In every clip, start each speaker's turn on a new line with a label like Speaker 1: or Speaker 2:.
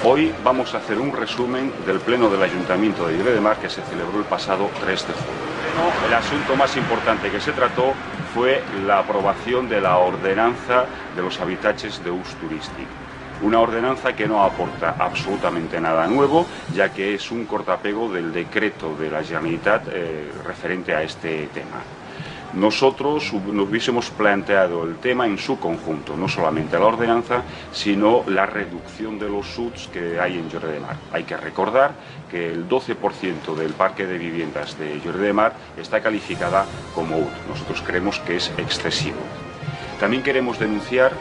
Speaker 1: Hoy vamos a hacer un resumen del pleno del Ayuntamiento de Lloret de Mar que se celebró el pasado 3 de julio. El asunto más importante que se trató fue la aprobación de la ordenanza de los habitatges de ús turístic. Una ordenanza que no aporta absolutamente nada nuevo, ya que es un cortapego del decreto de la Generalitat referente a este tema. Nosotros nos hubiésemos planteado el tema en su conjunto, no solamente la ordenanza, sino la reducción de los SUTs que hay en Lloret de Mar. Hay que recordar que el 12% del parque de viviendas de Lloret de Mar está calificada como UT. Nosotros creemos que es excesivo. También queremos denunciar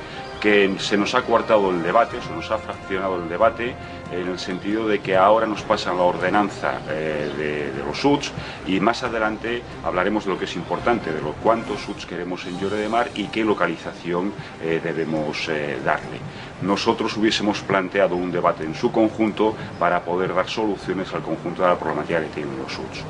Speaker 1: que se nos ha coartado el debate, se nos ha fraccionado el debate en el sentido de que ahora nos pasan la ordenanza de los UTs y más adelante hablaremos de lo que es importante, de los cuántos UTs queremos en Lloret de Mar y qué localización debemos darle. Nosotros hubiésemos planteado un debate en su conjunto para poder dar soluciones al conjunto de la problemática que tienen los UTs.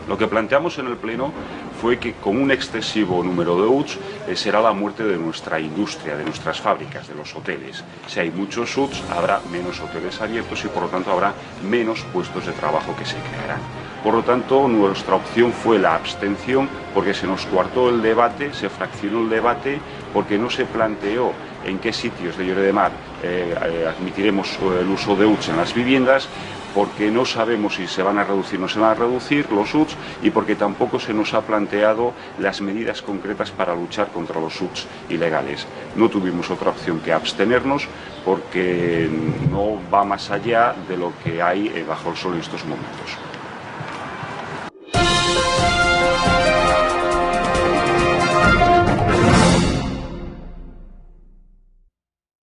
Speaker 1: Lo que planteamos en el Pleno fue que con un excesivo número de UTs será la muerte de nuestra industria, de nuestras fábricas, de los hoteles. Si hay muchos UTs, habrá menos hoteles abiertos y por lo tanto habrá menos puestos de trabajo que se crearán. Por lo tanto, nuestra opción fue la abstención porque se nos coartó el debate, se fraccionó el debate, porque no se planteó en qué sitios de Lloret de Mar admitiremos el uso de UTs en las viviendas, porque no sabemos si se van a reducir o no se van a reducir los UTs y porque tampoco se nos ha planteado las medidas concretas para luchar contra los UTs ilegales. No tuvimos otra opción que abstenernos porque no va más allá de lo que hay bajo el sol en estos momentos.